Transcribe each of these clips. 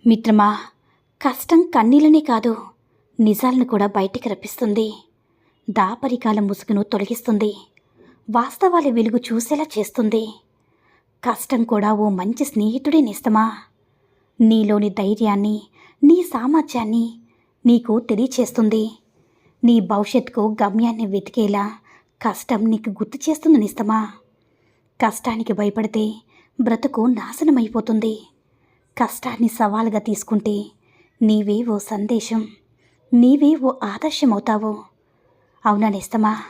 మిత్రమా, కష్టం కన్నీళ్ళనే కాదు, నిజాలను కూడా బయటికి రప్పిస్తుంది. దాపరికాల ముసుగును తొలగిస్తుంది. వాస్తవాల వెలుగు చూసేలా చేస్తుంది. కష్టం కూడా ఓ మంచి స్నేహితుడే నేస్తమా. నీలోని ధైర్యాన్ని, నీ సామర్థ్యాన్ని నీకు తెలియచేస్తుంది. నీ భవిష్యత్తుకు గమ్యాన్ని వెతికేలా కష్టం నీకు గుర్తు చేస్తుంది నేస్తమా. కష్టానికి భయపడితే బ్రతుకు నాశనమైపోతుంది. కష్టాన్ని సవాలుగా తీసుకుంటే నీవే ఓ సందేశం, నీవే ఓ ఆదర్శమవుతావు. అవునా నేస్తమా.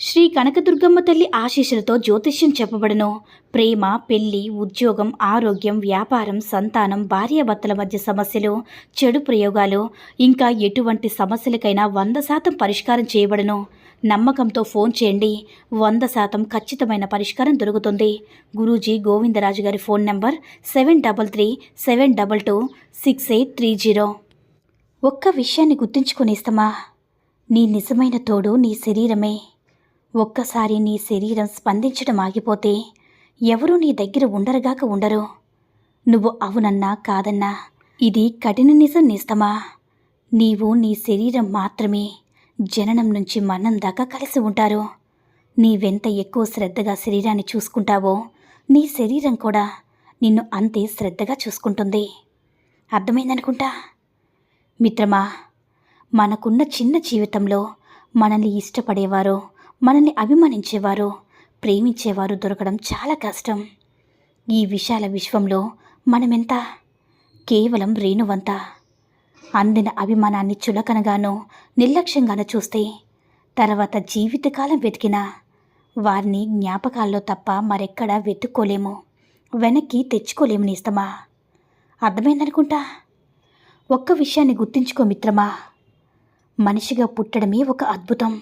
శ్రీ కనకదుర్గమ్మ తల్లి ఆశీస్సులతో జ్యోతిష్యం చెప్పబడను. ప్రేమ, పెళ్లి, ఉద్యోగం, ఆరోగ్యం, వ్యాపారం, సంతానం, భార్యాభర్తల మధ్య సమస్యలు, చెడు ప్రయోగాలు, ఇంకా ఎటువంటి సమస్యలకైనా 100% పరిష్కారం చేయబడను. నమ్మకంతో ఫోన్ చేయండి. 100% ఖచ్చితమైన పరిష్కారం దొరుకుతుంది. గురూజీ గోవిందరాజు గారి ఫోన్ నంబర్ 7337226830. ఒక్క విషయాన్ని గుర్తుంచుకునేస్తమా, నీ నిజమైన తోడు నీ శరీరమే. ఒక్కసారి నీ శరీరం స్పందించడం ఆగిపోతే ఎవరూ నీ దగ్గర ఉండరుగాక ఉండరు. నువ్వు అవునన్నా కాదన్నా ఇది కఠిన నిజం నేస్తమా. నీవు నీ శరీరం మాత్రమే జననం నుంచి మరణం దాకా కలిసి ఉంటారు. నీవెంత ఎక్కువ శ్రద్ధగా శరీరాన్ని చూసుకుంటావో నీ శరీరం కూడా నిన్ను అంతే శ్రద్ధగా చూసుకుంటుంది. అర్థమైందనుకుంటా. మిత్రమా, మనకున్న చిన్న జీవితంలో మనల్ని ఇష్టపడేవారు, మనల్ని అభిమానించేవారు, ప్రేమించేవారు దొరకడం చాలా కష్టం. ఈ విశాల విశ్వంలో మనమెంత కేవలం రేణువంత. అందిన అభిమానాన్ని చులకనగానో నిర్లక్ష్యంగానో చూస్తే తర్వాత జీవితకాలం వెతికినా వారిని జ్ఞాపకాల్లో తప్ప మరెక్కడా వెతుక్కోలేము, వెనక్కి తెచ్చుకోలేము నేస్తమా. అర్థమైందనుకుంటా. ఒక్క విషయాన్ని గుర్తుంచుకో మిత్రమా, మనిషిగా పుట్టడమే ఒక అద్భుతం,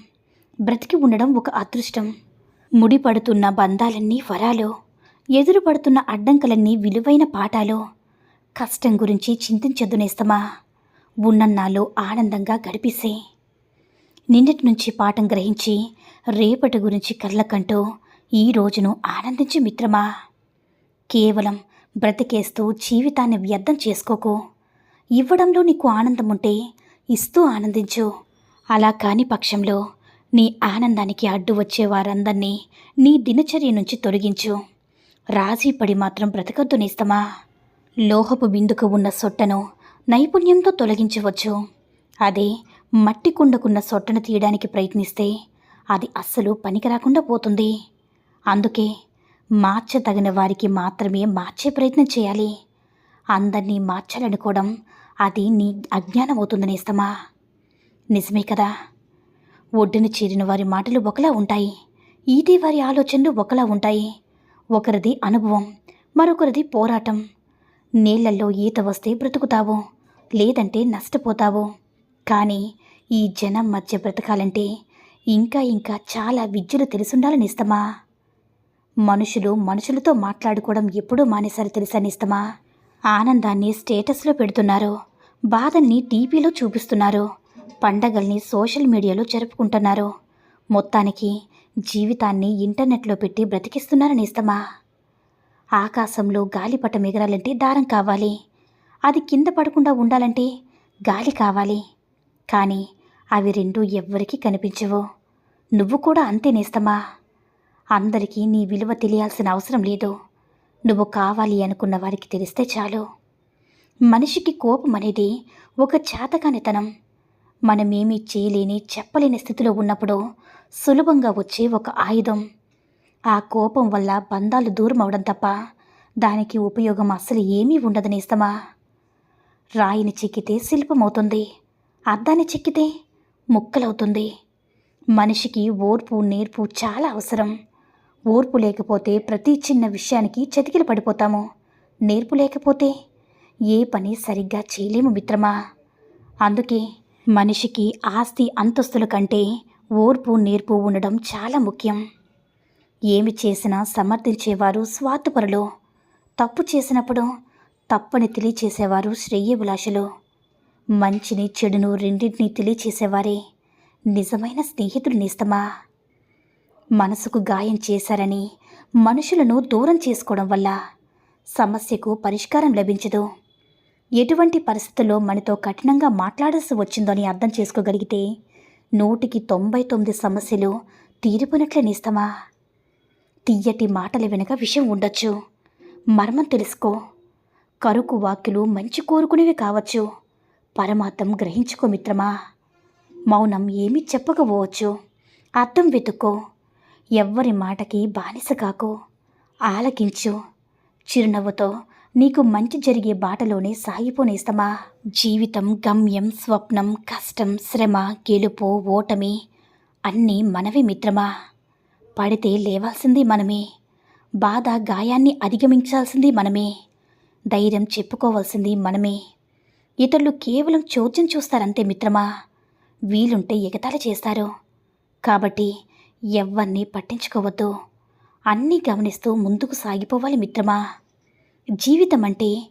బ్రతికి ఉండడం ఒక అదృష్టం. ముడిపడుతున్న బంధాలన్నీ వరాలు, ఎదురుపడుతున్న అడ్డంకులన్నీ విలువైన పాఠాలు. కష్టం గురించి చింతించొద్దు నేస్తమా, ఉన్నన్నాళ్ళు ఆనందంగా గడిపిసే. నిన్నటి నుంచి పాఠం గ్రహించి రేపటి గురించి కళ్ళకంటూ ఈ రోజును ఆనందించు మిత్రమా. కేవలం బ్రతికేస్తూ జీవితాన్ని వ్యర్థం చేసుకోకు. ఇవ్వడంలో నీకు ఆనందం ఉంటే ఇస్తూ ఆనందించు. అలా కాని పక్షంలో నీ ఆనందానికి అడ్డు వచ్చే వారందరినీ నీ దినచర్య నుంచి తొలగించు. రాజీపడి మాత్రం బ్రతకద్దు నేస్తమా. లోహపు బిందుకు ఉన్న సొట్టను నైపుణ్యంతో తొలగించవచ్చు. అదే మట్టి కుండకున్న సొట్టను తీయడానికి ప్రయత్నిస్తే అది అస్సలు పనికి రాకుండా పోతుంది. అందుకే మార్చదగిన వారికి మాత్రమే మార్చే ప్రయత్నం చేయాలి. అందరినీ మార్చాలనుకోవడం అది నీ అజ్ఞానం అవుతుంది నేస్తమా. నిజమే కదా. ఒడ్డున చేరిన వారి మాటలు ఒకలా ఉంటాయి, ఈది వారి ఆలోచనలు ఒకలా ఉంటాయి. ఒకరిది అనుభవం, మరొకరిది పోరాటం. నీళ్లల్లో ఈత వస్తే బ్రతుకుతావు, లేదంటే నష్టపోతావు. కానీ ఈ జనం మధ్య బ్రతకాలంటే ఇంకా ఇంకా చాలా విద్యలు తెలుసుండాలని ఇస్తమా. మనుషులు మనుషులతో మాట్లాడుకోవడం ఎప్పుడూ మానేసారి తెలుసని ఇస్తమా. ఆనందాన్ని స్టేటస్లో పెడుతున్నారు, బాధల్ని టీవీలో చూపిస్తున్నారు, పండగల్ని సోషల్ మీడియాలో జరుపుకుంటున్నారు. మొత్తానికి జీవితాన్ని ఇంటర్నెట్లో పెట్టి బ్రతికిస్తున్నారని ఇస్తమా. ఆకాశంలో గాలిపటం ఎగరాలంటే దారం కావాలి, అది కింద పడకుండా ఉండాలంటే గాలి కావాలి. కానీ అవి రెండూ ఎవ్వరికీ కనిపించవు. నువ్వు కూడా అంతే నేస్తమా. అందరికీ నీ విలువ తెలియాల్సిన అవసరం లేదు. నువ్వు కావాలి అనుకున్న వారికి తెలిస్తే చాలు. మనిషికి కోపం అనేది ఒక చేతకానితనం. మనమేమీ చేయలేని చెప్పలేని స్థితిలో ఉన్నప్పుడు సులభంగా వచ్చే ఒక ఆయుధం. ఆ కోపం వల్ల బంధాలు దూరం అవడం తప్ప దానికి ఉపయోగం అస్సలు ఏమీ ఉండదు నేస్తమా. రాయిని చెక్కితే శిల్పమవుతుంది, అద్దాన్ని చెక్కితే ముక్కలవుతుంది. మనిషికి ఓర్పు నేర్పు చాలా అవసరం. ఓర్పు లేకపోతే ప్రతి చిన్న విషయానికి చతికిల పడిపోతాము. నేర్పు లేకపోతే ఏ పని సరిగ్గా చేయలేము మిత్రమా. అందుకే మనిషికి ఆస్తి అంతస్తుల కంటే ఓర్పు నేర్పు ఉండడం చాలా ముఖ్యం. ఏమి చేసినా సమర్థించేవారు స్వార్థపరులు, తప్పు చేసినప్పుడు తప్పని తెలియచేసేవారు శ్రేయోభిలాషులు. మంచిని చెడును రెండింటినీ తెలియచేసేవారే నిజమైన స్నేహితులు నేస్తమా. మనసుకు గాయం చేశారని మనుషులను దూరం చేసుకోవడం వల్ల సమస్యకు పరిష్కారం లభించదు. ఎటువంటి పరిస్థితుల్లో మనతో కఠినంగా మాట్లాడాల్సి వచ్చిందో అని అర్థం చేసుకోగలిగితే 199 సమస్యలు తీరిపోయినట్లే నేస్తమా. తియ్యటి మాటల వెనుక విషయం ఉండొచ్చు. మర్మం తెలుసుకో. కరుకు వాక్యులు మంచి కోరుకునేవి కావచ్చు. పరమార్థం గ్రహించుకో మిత్రమా. మౌనం ఏమీ చెప్పకపోవచ్చు. అర్థం వెతుక్కో. ఎవ్వరి మాటకి బానిస కాకు. ఆలకించు. చిరునవ్వుతో నీకు మంచి జరిగే బాటలోనే సాగిపోనేస్తమా. జీవితం గమ్యం, స్వప్నం, కష్టం, శ్రమ, గెలుపు, ఓటమి అన్నీ మనవే మిత్రమా. పడితే లేవాల్సింది మనమే. బాధ గాయాన్ని అధిగమించాల్సింది మనమే. ధైర్యం చెప్పుకోవాల్సింది మనమే. ఇతరులు కేవలం చోద్యం చూస్తారంతే మిత్రమా. వీలుంటే ఎగతాళి చేస్తారు. కాబట్టి ఎవ్వరినీ పట్టించుకోవద్దు. అన్నీ గమనిస్తూ ముందుకు సాగిపోవాలి మిత్రమా. జీవితం అంటే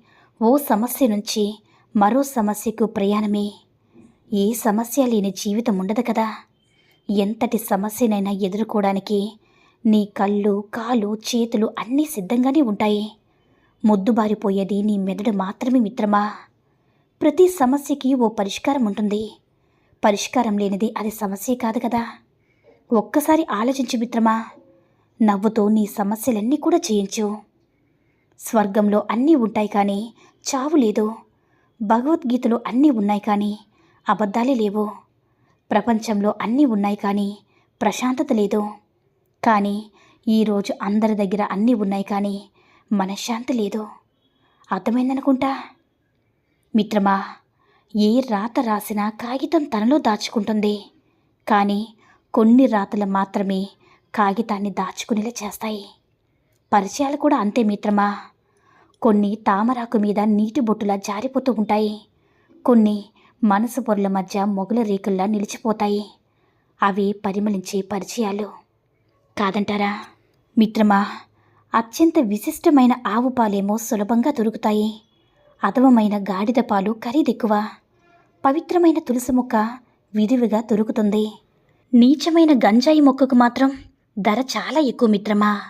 ఓ సమస్య నుంచి మరో సమస్యకు ప్రయాణమే. ఏ సమస్య లేని జీవితం ఉండదు కదా. ఎంతటి సమస్యనైనా ఎదుర్కోవడానికి నీ కళ్ళు, కాలు, చేతులు అన్నీ సిద్ధంగానే ఉంటాయి. మొద్దుబారిపోయేది నీ మెదడు మాత్రమే మిత్రమా. ప్రతి సమస్యకి ఓ పరిష్కారం ఉంటుంది. పరిష్కారం లేనిది అది సమస్యే కాదు కదా. ఒక్కసారి ఆలోచించు మిత్రమా. నవ్వుతో నీ సమస్యలన్నీ కూడా జయించు. స్వర్గంలో అన్నీ ఉంటాయి కానీ చావు లేదు. భగవద్గీతలో అన్నీ ఉన్నాయి కానీ అబద్ధాలే లేవు. ప్రపంచంలో అన్నీ ఉన్నాయి కానీ ప్రశాంతత లేదు. కానీ ఈరోజు అందరి దగ్గర అన్నీ ఉన్నాయి కానీ మనశ్శాంతి లేదు. అర్థమైందనుకుంటా. మిత్రమా, ఏ రాత రాసినా కాగితం తనలో దాచుకుంటుంది. కానీ కొన్ని రాతలు మాత్రమే కాగితాన్ని దాచుకునేలా చేస్తాయి. పరిచయాలు కూడా అంతే మిత్రమా. కొన్ని తామరాకు మీద నీటి బొట్టులా జారిపోతూ ఉంటాయి. కొన్ని మనసు పొరల మధ్య మొగల రేకుల్లా నిలిచిపోతాయి. అవి పరిమళించే పరిచయాలు కాదంటారా మిత్రమా. అత్యంత విశిష్టమైన ఆవు పాలేమో సులభంగా దొరుకుతాయి. అధమమైన గాడిద పాలు ఖరీదెక్కువ. పవిత్రమైన తులసి మొక్క విరివిగా దొరుకుతుంది. నీచమైన గంజాయి మొక్కకు మాత్రం ధర చాలా ఎక్కువ మిత్రమా.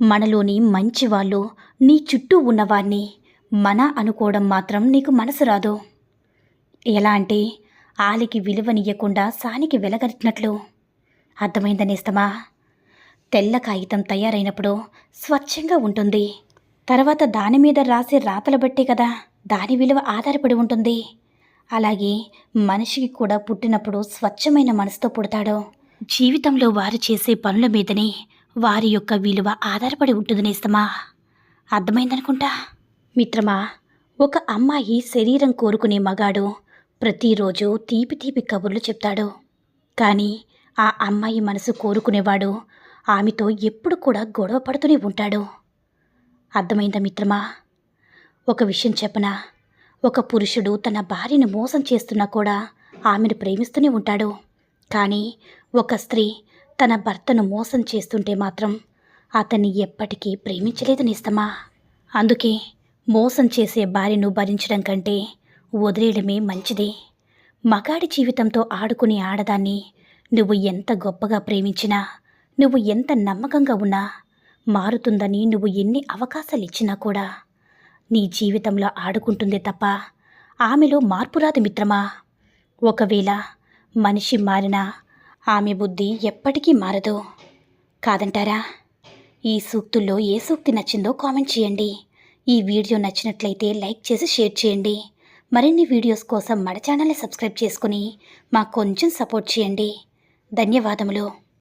మనలోని మంచివాళ్ళు నీ చుట్టూ ఉన్నవారిని మన అనుకోవడం మాత్రం నీకు మనసు రాదు. ఎలా అంటే ఆలికి విలువనియ్యకుండా సానికి వెలగట్టినట్లు. అర్థమైందనేస్తమా. తెల్ల కాగితం తయారైనప్పుడు స్వచ్ఛంగా ఉంటుంది. తర్వాత దాని మీద రాసే రాతలు బట్టే కదా దాని విలువ ఆధారపడి ఉంటుంది. అలాగే మనిషికి కూడా పుట్టినప్పుడు స్వచ్ఛమైన మనసుతో పుడతాడు. జీవితంలో వారు చేసే పనుల మీదనే వారి యొక్క విలువ ఆధారపడి ఉంటుంది నేస్తమా. అర్థమైందనుకుంటా. మిత్రమా, ఒక అమ్మాయి శరీరం కోరుకునే మగాడు ప్రతిరోజు తీపి తీపి కబుర్లు చెప్తాడు. కానీ ఆ అమ్మాయి మనసు కోరుకునేవాడు ఆమెతో ఎప్పుడు కూడా గొడవ పడుతూనే ఉంటాడు. అర్థమైందా మిత్రమా. ఒక విషయం చెప్పనా. ఒక పురుషుడు తన భార్యను మోసం చేస్తున్నా కూడా ఆమెను ప్రేమిస్తూనే ఉంటాడు. కానీ ఒక స్త్రీ తన భర్తను మోసం చేస్తుంటే మాత్రం అతన్ని ఎప్పటికీ ప్రేమించలేదు నేస్తమా. అందుకే మోసం చేసే భార్యను భరించడం కంటే వదిలేయడమే మంచిది. మగాడి జీవితంతో ఆడుకునే ఆడదాన్ని నువ్వు ఎంత గొప్పగా ప్రేమించినా, నువ్వు ఎంత నమ్మకంగా ఉన్నా, మారుతుందని నువ్వు ఎన్ని అవకాశాలు ఇచ్చినా కూడా నీ జీవితంలో ఆడుకుంటుందే తప్ప ఆమెలో మార్పు రాదు మిత్రమా. ఒకవేళ మనిషి మారినా ఆమె బుద్ధి ఎప్పటికీ మారదు. కాదంటారా. ఈ సూక్తుల్లో ఏ సూక్తి నచ్చిందో కామెంట్ చేయండి. ఈ వీడియో నచ్చినట్లయితే లైక్ చేసి షేర్ చేయండి. మరిన్ని వీడియోస్ కోసం మన ఛానల్ని సబ్స్క్రైబ్ చేసుకుని మాకు కొంచెం సపోర్ట్ చేయండి. ధన్యవాదములు.